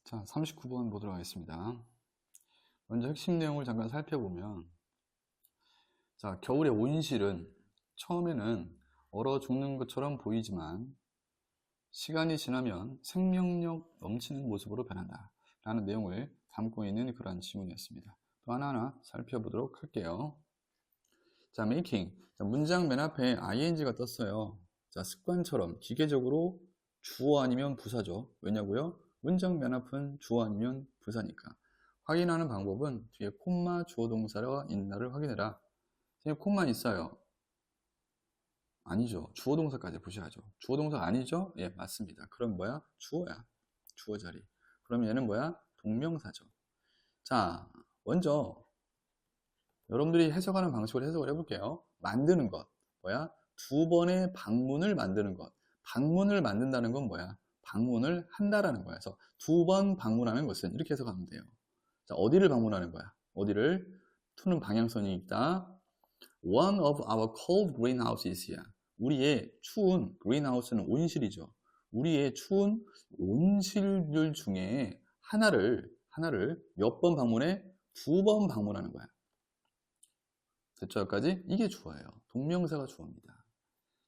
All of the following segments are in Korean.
자, 39번 보도록 하겠습니다. 먼저 핵심 내용을 잠깐 살펴보면, 자, 겨울의 온실은 처음에는 얼어 죽는 것처럼 보이지만 시간이 지나면 생명력 넘치는 모습으로 변한다 라는 내용을 담고 있는 그러한 지문이었습니다. 또 하나하나 살펴보도록 할게요. 자, making. 자, 문장 맨 앞에 ing가 떴어요. 자, 습관처럼 기계적으로 주어 아니면 부사죠. 왜냐고요? 문장 맨 앞은 주어 아니면 부사니까. 확인하는 방법은 뒤에 콤마 주어 동사가 있나를 확인해라. 지금 콤마 있어요. 아니죠. 주어 동사까지 보셔야죠. 주어 동사가 아니죠? 예, 맞습니다. 그럼 뭐야? 주어야. 주어 자리. 그럼 얘는 뭐야? 동명사죠. 자, 먼저 여러분들이 해석하는 방식으로 해석을 해볼게요. 만드는 것. 뭐야? 두 번의 방문을 만드는 것. 방문을 만든다는 건 뭐야? 방문을 한다라는 거야. 그래서 두 번 방문하는 것은 이렇게 해석하면 돼요. 자, 어디를 방문하는 거야? 어디를? to는 방향성이 있다. One of our cold greenhouses. 우리의 추운 greenhouse는 온실이죠. 우리의 추운 온실들 중에 하나를 몇 번 방문해? 두 번 방문하는 거야. 됐죠? 여기까지? 이게 주어예요. 동명사가 주어입니다.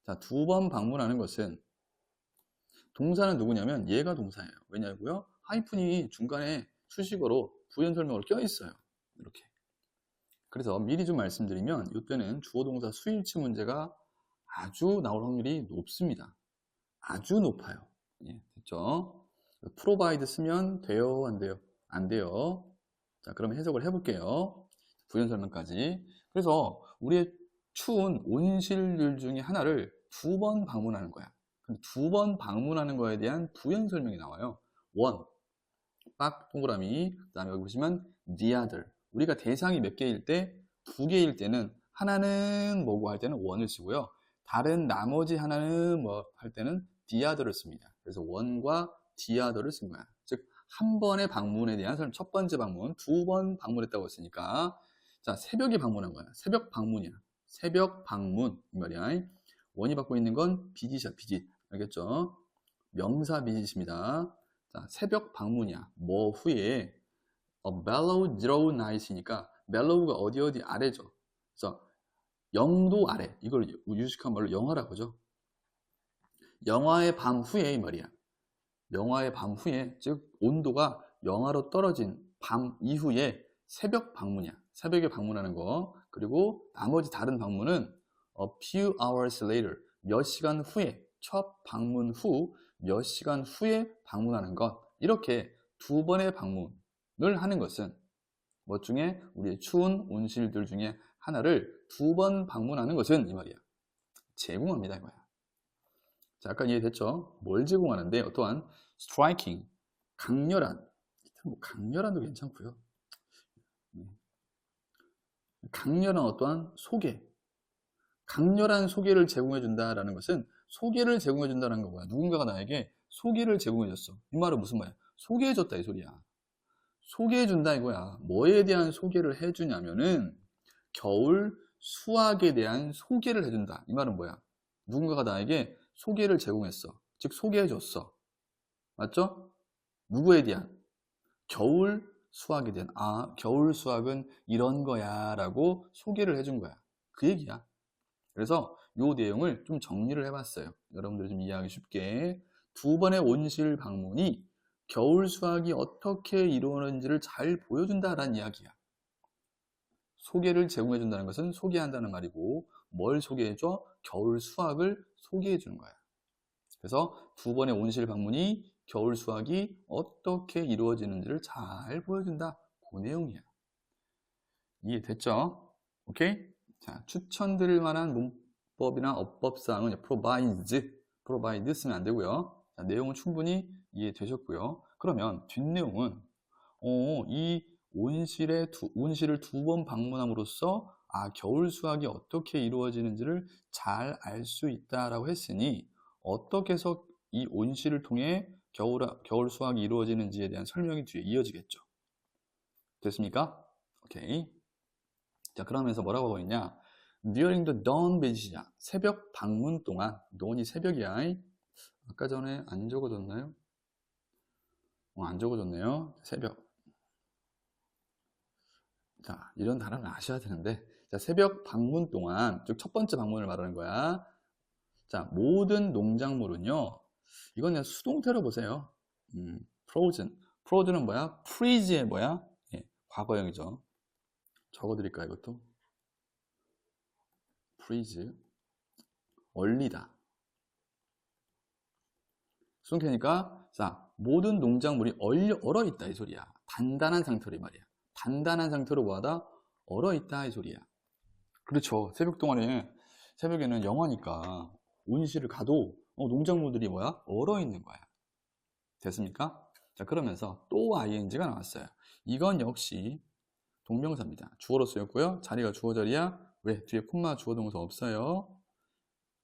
자, 두 번 방문하는 것은 동사는 누구냐면 얘가 동사예요. 왜냐고요? 하이픈이 중간에 수식어로 부연 설명으로 껴있어요. 이렇게. 그래서 미리 좀 말씀드리면 이때는 주어 동사 수일치 문제가 아주 나올 확률이 높습니다. 아주 높아요. 예, 됐죠? provide 쓰면 돼요? 안 돼요? 안 돼요. 자, 그럼 해석을 해볼게요. 부연 설명까지. 그래서 우리의 추운 온실들 중에 하나를 두 번 방문하는 거야. 두 번 방문하는 거에 대한 부연 설명이 나와요. one, 빡 동그라미. 그 다음에 여기 보시면 the other. 우리가 대상이 몇 개일 때, 두 개일 때는 하나는 뭐고 할 때는 one을 쓰고요. 다른 나머지 하나는 뭐 할 때는 the other를 씁니다. 그래서 one과 the other를 쓴 거야. 즉, 한 번의 방문에 대한 설명. 첫 번째 방문, 두 번 방문했다고 했으니까, 자, 새벽에 방문한 거야. 새벽 방문이야. 새벽 방문 이 말이야. 원이 받고 있는 건 비짓이야. 비짓. 알겠죠? 명사 비짓입니다. 자, 새벽 방문이야. 뭐 후에 a below zero night이니까 bellow가 어디 아래죠. 그래서 0도 아래. 이걸 유식한 말로 영하라고 하죠. 영하의 밤 후에 이 말이야. 영하의 밤 후에, 즉 온도가 영하로 떨어진 밤 이후에 새벽 방문이야. 새벽에 방문하는 거. 그리고 나머지 다른 방문은 a few hours later, 몇 시간 후에, 첫 방문 후 몇 시간 후에 방문하는 것. 이렇게 두 번의 방문을 하는 것은 뭐 중에 우리의 추운 온실들 중에 하나를 두 번 방문하는 것은 이 말이야. 제공합니다 이거야. 자, 아까 이해됐죠? 뭘 제공하는데 어떠한 striking, 강렬한, 뭐 강렬한도 괜찮고요. 강렬한 어떠한 소개, 강렬한 소개를 제공해 준다라는 것은 소개를 제공해 준다는 거 뭐야? 누군가가 나에게 소개를 제공해 줬어. 이 말은 무슨 말이야? 소개해 줬다 이 소리야. 소개해 준다 이거야. 뭐에 대한 소개를 해 주냐면은 겨울 수확에 대한 소개를 해 준다. 이 말은 뭐야? 누군가가 나에게 소개를 제공했어. 즉 소개해 줬어. 맞죠? 누구에 대한? 겨울 수학에 대한. 아, 겨울 수학은 이런 거야 라고 소개를 해준 거야. 그 얘기야. 그래서 이 내용을 좀 정리를 해봤어요. 여러분들이 좀 이해하기 쉽게. 두 번의 온실 방문이 겨울 수학이 어떻게 이루어지는지를 잘 보여준다라는 이야기야. 소개를 제공해준다는 것은 소개한다는 말이고, 뭘 소개해줘? 겨울 수학을 소개해주는 거야. 그래서 두 번의 온실 방문이 겨울 수학이 어떻게 이루어지는지를 잘 보여준다. 그 내용이야. 이해됐죠? 오케이? 자, 추천드릴 만한 문법이나 어법사항은 provide 쓰면 안 되고요. 자, 내용은 충분히 이해되셨고요. 그러면 뒷내용은 이 온실을 두 번 방문함으로써 겨울 수확이 어떻게 이루어지는지를 잘 알 수 있다라고 했으니 어떻게 해서 이 온실을 통해 겨울 수확이 이루어지는지에 대한 설명이 뒤에 이어지겠죠. 됐습니까? 오케이. 자, 그러면서 뭐라고 하고 있냐? During the dawn visit이야. 새벽 방문 동안. dawn이 새벽이야. 아까 전에 안 적어졌나요? 안 적어줬네요. 새벽. 자, 이런 단어는 아셔야 되는데, 자, 새벽 방문 동안, 즉 첫 번째 방문을 말하는 거야. 자, 모든 농작물은요, 이건 그냥 수동태로 보세요. frozen. frozen은 뭐야? freeze의 뭐야? 예, 과거형이죠. 적어드릴까요, 이것도? freeze. 얼리다. 수동태니까, 자, 모든 농작물이 얼어있다, 이 소리야. 단단한 상태로, 이 말이야. 단단한 상태로 뭐하다? 얼어있다, 이 소리야. 그렇죠. 새벽 동안에, 새벽에는 영하니까, 온실을 가도, 농작물들이 뭐야? 얼어있는 거야. 됐습니까? 자, 그러면서 또 ing가 나왔어요. 이건 역시 동명사입니다. 주어로 쓰였고요. 자리가 주어 자리야. 왜? 뒤에 콤마 주어 동사 없어요.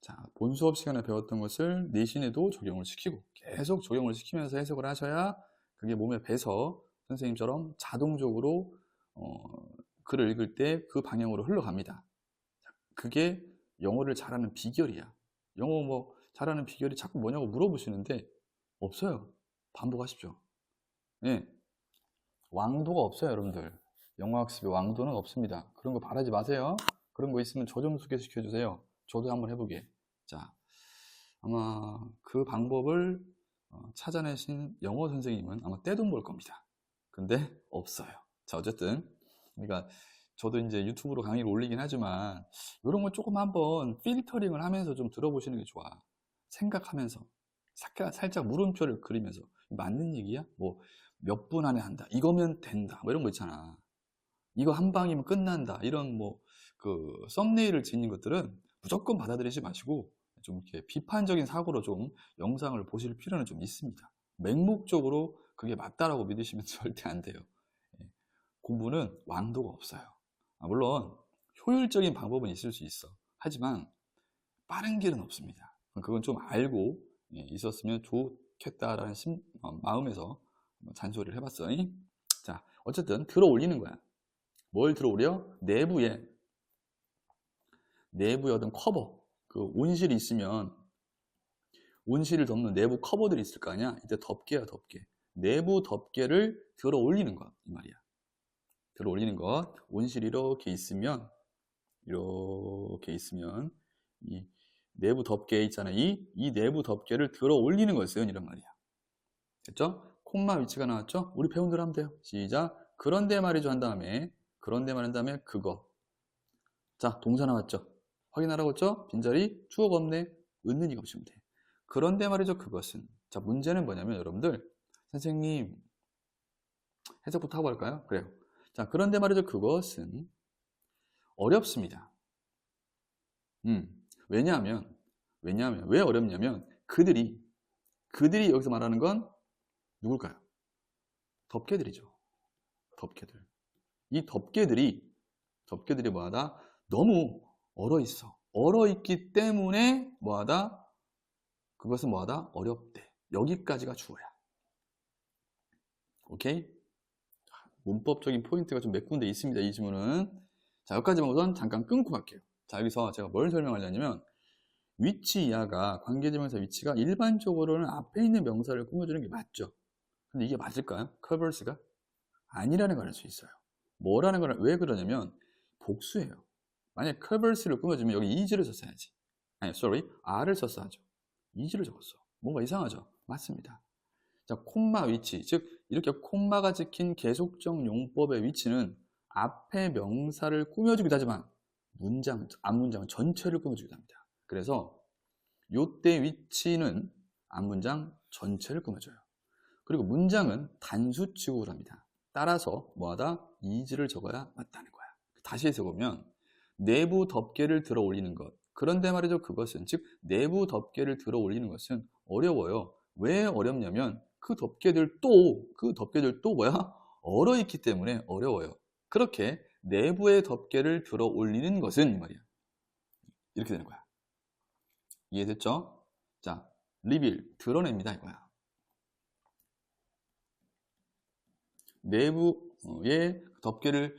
자, 본 수업 시간에 배웠던 것을 내신에도 적용을 시키고 계속 적용을 시키면서 해석을 하셔야 그게 몸에 배서 선생님처럼 자동적으로 글을 읽을 때 그 방향으로 흘러갑니다. 그게 영어를 잘하는 비결이야. 영어 뭐 잘하는 비결이 자꾸 뭐냐고 물어보시는데 없어요. 반복하십시오. 예. 왕도가 없어요, 여러분들. 영어 학습에 왕도는 없습니다. 그런 거 바라지 마세요. 그런 거 있으면 저 좀 소개시켜 주세요. 저도 한번 해보게. 자, 아마 그 방법을 찾아내신 영어 선생님은 아마 떼돈 벌 겁니다. 근데 없어요. 자, 어쨌든 그러니까 저도 이제 유튜브로 강의를 올리긴 하지만 이런 거 조금 한번 필터링을 하면서 좀 들어보시는 게 좋아. 생각하면서 살짝 물음표를 그리면서 맞는 얘기야? 뭐 몇 분 안에 한다. 이거면 된다. 뭐 이런 거 있잖아. 이거 한 방이면 끝난다. 이런 뭐 그 썸네일을 짓는 것들은 무조건 받아들이지 마시고 좀 이렇게 비판적인 사고로 좀 영상을 보실 필요는 좀 있습니다. 맹목적으로 그게 맞다라고 믿으시면 절대 안 돼요. 공부는 왕도가 없어요. 물론 효율적인 방법은 있을 수 있어. 하지만 빠른 길은 없습니다. 그건 좀 알고 있었으면 좋겠다라는 마음에서 잔소리를 해봤어요. 자, 어쨌든 들어 올리는 거야. 뭘 들어 올려? 내부에 어떤 커버, 그 온실이 있으면 온실을 덮는 내부 커버들이 있을 거 아니야? 이제 덮개야, 덮개. 내부 덮개를 들어 올리는 것, 이 말이야. 들어 올리는 것. 온실이 이렇게 있으면 이 내부 덮개 있잖아. 이 내부 덮개를 들어 올리는 거였어요. 이런 말이야. 됐죠? 콤마 위치가 나왔죠? 우리 배운 대로 하면 돼요. 시작. 그런데 말이죠. 한 다음에 그거. 자, 동사 나왔죠? 확인하라고 했죠? 빈자리 주어가 없네. 있는 이가 없으면 돼. 그런데 말이죠. 그것은. 자, 문제는 뭐냐면 여러분들 선생님 해석부터 하고 할까요? 그래요. 자, 그런데 말이죠. 그것은 어렵습니다. 왜냐하면 왜 어렵냐면 그들이 여기서 말하는 건 누굴까요? 덮개들이죠. 덮개들. 이 덮개들이 뭐하다? 너무 얼어있어. 얼어있기 때문에 뭐하다? 그것은 뭐하다? 어렵대. 여기까지가 주어야. 오케이? 문법적인 포인트가 좀 몇 군데 있습니다. 이 지문은. 자, 여기까지만 우선 잠깐 끊고 갈게요. 자, 여기서 제가 뭘 설명하려냐면 위치 이하가 관계대명사 위치가 일반적으로는 앞에 있는 명사를 꾸며주는 게 맞죠. 근데 이게 맞을까요? covers?가 아니라는 걸 알 수 있어요. 뭐라는 걸 왜 그러냐면 복수예요. 만약 covers를 꾸며주면 여기 is를 썼어야지. 아니, r을 썼어 하죠. is를 적었어. 뭔가 이상하죠? 맞습니다. 자, 콤마 위치, 즉 이렇게 콤마가 찍힌 계속적 용법의 위치는 앞에 명사를 꾸며주기도 하지만 앞문장 전체를 꾸며주기도 합니다. 그래서 요때 위치는 앞문장 전체를 꾸며줘요. 그리고 문장은 단수 취급을 합니다. 따라서 뭐하다? is를 적어야 맞다는 거야. 다시 해석하면 내부 덮개를 들어 올리는 것. 그런데 말이죠. 그것은 즉 내부 덮개를 들어 올리는 것은 어려워요. 왜 어렵냐면 그 덮개들도 뭐야? 얼어있기 때문에 어려워요. 그렇게 내부의 덮개를 들어 올리는 것은 이 말이야. 이렇게 되는 거야. 이해됐죠? 자, 리빌 드러냅니다 이거야. 내부의 덮개를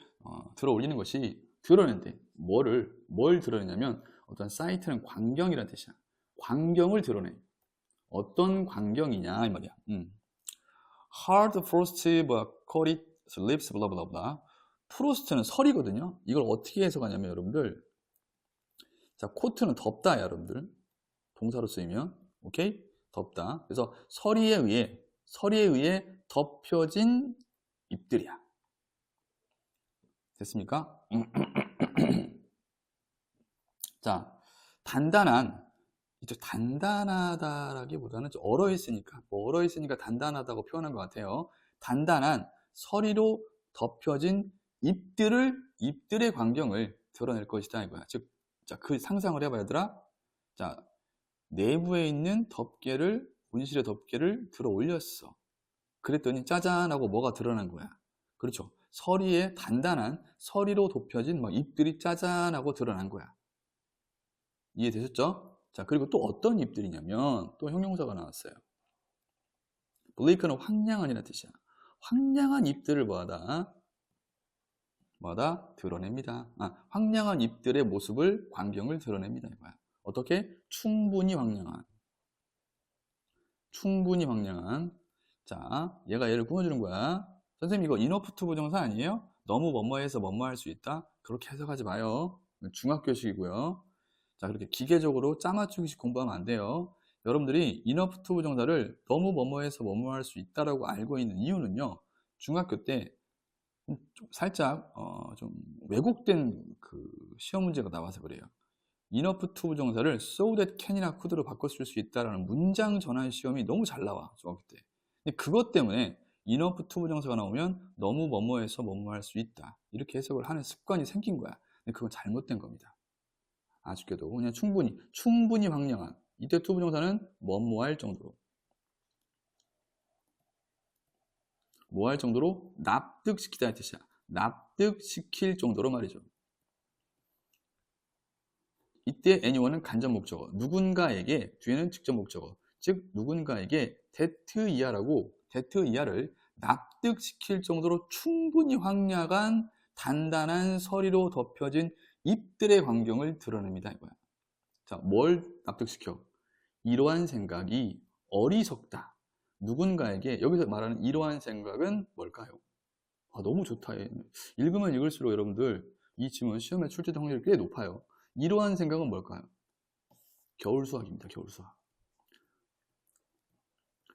들어 올리는 것이 드러낸대. 뭘 드러내냐면 어떤 사이트는 광경이라는 뜻이야. 광경을 드러내. 어떤 광경이냐 이 말이야. hard frost, coated lips, 블라블라블라. 프로스트는 설이거든요. 이걸 어떻게 해석하냐면 여러분들, 자, 코트는 덥다, 여러분들. 동사로 쓰이면, 오케이? 덥다. 그래서 서리에 의해 덮여진 잎들이야. 됐습니까? 자, 단단하다라기보다는 좀 얼어있으니까 단단하다고 표현한 것 같아요. 단단한 서리로 덮여진 잎들의 광경을 드러낼 것이다 이거야. 즉, 자, 그 상상을 해봐 얘들아. 자, 내부에 있는 온실의 덮개를 들어 올렸어. 그랬더니 짜잔 하고 뭐가 드러난 거야. 그렇죠. 서리에 단단한 서리로 덮여진 잎들이 짜잔 하고 드러난 거야. 이해되셨죠? 자, 그리고 또 어떤 잎들이냐면 또 형용사가 나왔어요. 블레이크는 황량한이라는 뜻이야. 황량한 잎들을 뭐하다 드러냅니다. 황량한 잎들의 모습을, 광경을 드러냅니다 이거야. 어떻게? 충분히 황량한. 자, 얘가 얘를 꾸며주는 거야. 선생님 이거 enough to 부정사 아니에요? 너무 뭐뭐해서 뭐뭐할 수 있다? 그렇게 해석하지 마요. 중학교식이고요. 자, 그렇게 기계적으로 짜맞추기식 공부하면 안 돼요. 여러분들이 enough to 부정사를 너무 뭐뭐해서 뭐뭐할 수 있다라고 알고 있는 이유는요. 중학교 때 좀 살짝 좀 왜곡된 그 시험 문제가 나와서 그래요. enough to 부정사를 so that can이나 could로 바꿔 쓸 수 있다라는 문장 전환 시험이 너무 잘 나와 중학교 때. 근데 그것 때문에 enough to 부정사가 나오면 너무 뭐뭐해서 뭐뭐할 수 있다 이렇게 해석을 하는 습관이 생긴 거야. 근데 그건 잘못된 겁니다. 아쉽게도 그냥 충분히 황량한. 이때 to 부정사는 뭐뭐할 정도로. 뭐할 정도로? 납득시키다 이 뜻이야. 납득시킬 정도로 말이죠. 이때 anyone은 간접 목적어, 누군가에게, 뒤에는 직접 목적어, 즉 누군가에게 that 이하를 납득시킬 정도로 충분히 황량한 단단한 서리로 덮여진 잎들의 광경을 드러냅니다 이거야. 자, 뭘 납득시켜? 이러한 생각이 어리석다. 누군가에게, 여기서 말하는 이러한 생각은 뭘까요? 너무 좋다. 읽으면 읽을수록 여러분들 이 지문 시험에 출제될 확률이 꽤 높아요. 이러한 생각은 뭘까요? 겨울 수학입니다. 겨울 수학.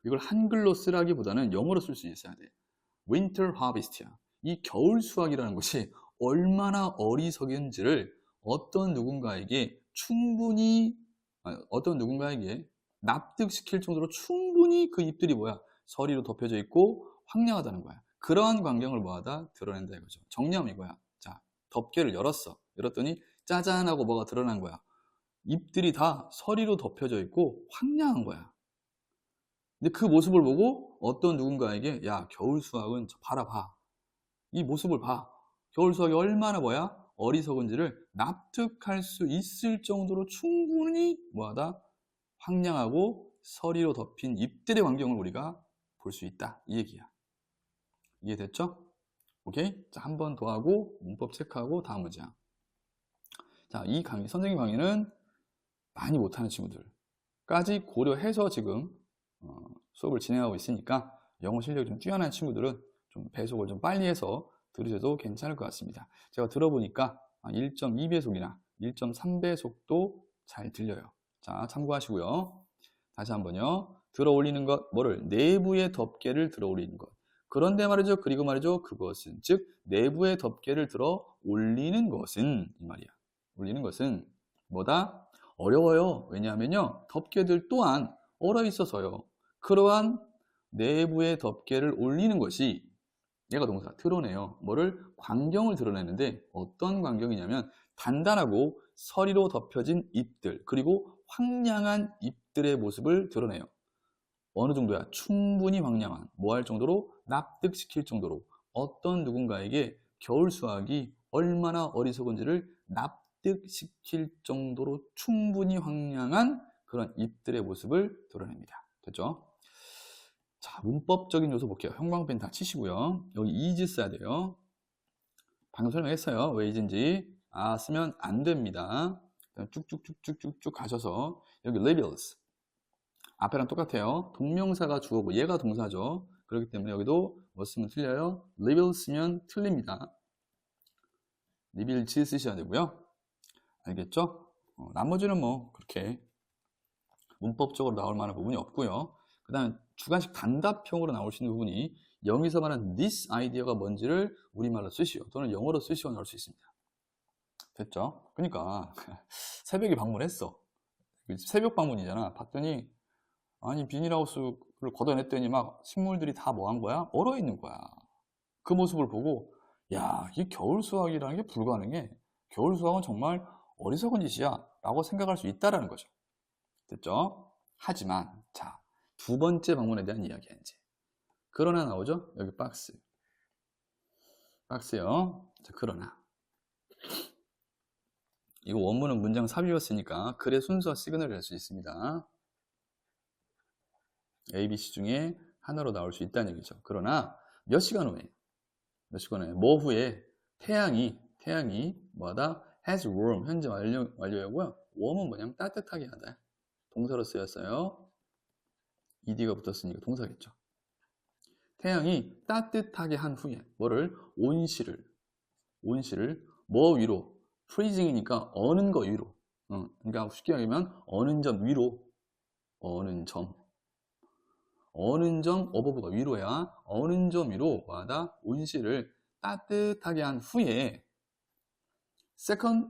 이걸 한글로 쓰라기보다는 영어로 쓸 수 있어야 돼. Winter Harvest야. 이 겨울 수학이라는 것이 얼마나 어리석은지를 어떤 누군가에게 납득시킬 정도로 충분히 그 잎들이 서리로 덮여져 있고 황량하다는 거야. 그러한 광경을 뭐하다? 드러낸다 이거죠. 정리하면 이거야. 자, 덮개를 열었더니 짜잔 하고 뭐가 드러난 거야. 잎들이 다 서리로 덮여져 있고 황량한 거야. 근데 그 모습을 보고 어떤 누군가에게 야, 겨울 수학은 봐. 이 모습을 봐. 겨울 수학이 얼마나 어리석은지를 납득할 수 있을 정도로 충분히 황량하고 서리로 덮인 잎들의 광경을 우리가 볼 수 있다. 이 얘기야. 이해됐죠? 오케이? 자, 한 번 더 하고 문법 체크하고 다음 문장. 자, 이 강의, 선생님 강의는 많이 못하는 친구들까지 고려해서 지금 수업을 진행하고 있으니까 영어 실력이 좀 뛰어난 친구들은 좀 배속을 좀 빨리 해서 들으셔도 괜찮을 것 같습니다. 제가 들어보니까 1.2배속이나 1.3배속도 잘 들려요. 자, 참고하시고요. 다시 한번요. 들어 올리는 것, 내부의 덮개를 들어 올리는 것. 그런데 말이죠. 그리고 말이죠. 그것은, 즉 내부의 덮개를 들어 올리는 것은, 이 말이야. 올리는 것은 뭐다? 어려워요. 왜냐하면요. 덮개들 또한 얼어 있어서요. 그러한 내부의 덮개를 올리는 것이, 얘가 동사, 드러내요. 광경을 드러내는데 어떤 광경이냐면 단단하고 서리로 덮여진 잎들, 그리고 황량한 잎들의 모습을 드러내요. 어느 정도야? 충분히 황량한. 할 정도로? 납득시킬 정도로. 어떤 누군가에게 겨울 수학이 얼마나 어리석은지를 납득시킬 정도로 충분히 황량한 그런 잎들의 모습을 드러냅니다. 됐죠? 자, 문법적인 요소 볼게요. 형광펜 다 치시고요. 여기 is 써야 돼요. 방금 설명했어요. 왜 is인지. 쓰면 안 됩니다. 쭉쭉쭉쭉쭉 가셔서 여기 labels 앞에랑 똑같아요. 동명사가 주어고 얘가 동사죠. 그렇기 때문에 여기도 뭐 쓰면 틀려요? reveal 쓰면 틀립니다. reveal 쓰셔야 되고요. 알겠죠? 나머지는 뭐 그렇게 문법적으로 나올 만한 부분이 없고요. 그 다음에 주관식 단답형으로 나올 수 있는 부분이 여기서 말하는 this idea가 뭔지를 우리말로 쓰시오 또는 영어로 쓰시오 나올 수 있습니다. 됐죠? 그러니까 새벽에 방문했어. 새벽 방문이잖아. 봤더니 아니 비닐하우스를 걷어냈더니 막 식물들이 다 뭐 한 거야? 얼어 있는 거야. 그 모습을 보고 야, 이 겨울 수확이라는 게 불가능해. 겨울 수확은 정말 어리석은 짓이야 라고 생각할 수 있다라는 거죠. 됐죠? 하지만 자, 두 번째 방문에 대한 이야기야 이제. 그러나 나오죠? 여기 박스요. 자, 그러나 이거 원문은 문장 삽입이었으니까 글의 순서와 시그널을 할 수 있습니다. A, B, C 중에 하나로 나올 수 있다는 얘기죠. 그러나 몇 시간 후에 뭐 후에 태양이 뭐하다? has warm 현재 완료하고요. warm은 뭐냐면 따뜻하게 하다. 동사로 쓰였어요. ed가 붙었으니까 동사겠죠. 태양이 따뜻하게 한 후에 뭐를? 온실을 뭐 위로? freezing이니까 어는 거 위로. 그러니까 쉽게 얘기하면 어는 점 위로. 어는 점 어버브가 위로야. 어는 점 위로 뭐하다? 온실을 따뜻하게 한 후에 second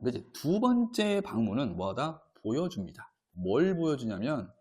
이제 두 번째 방문은 뭐하다? 보여줍니다. 뭘 보여주냐면